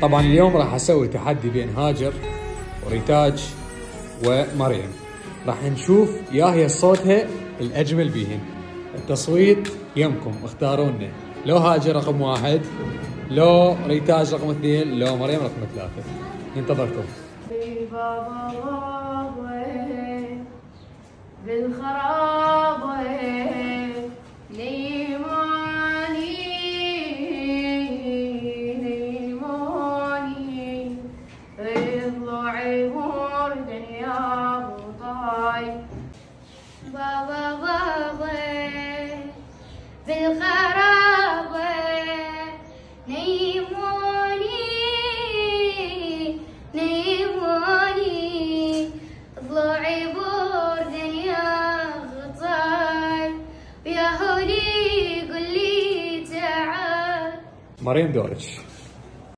طبعا اليوم راح اسوي تحدي بين هاجر وريتاج ومريم. راح نشوف يا هي صوتها الاجمل بيهن. التصويت يمكم، اختارونا لو هاجر رقم 1، لو ريتاج رقم 2، لو مريم رقم 3. ننتظركم. بالخراب بابا بابا بالخراب نيموني نيموني ضلوعي برد يا غطاي ويا هولي قولي تعال. مريم دورك.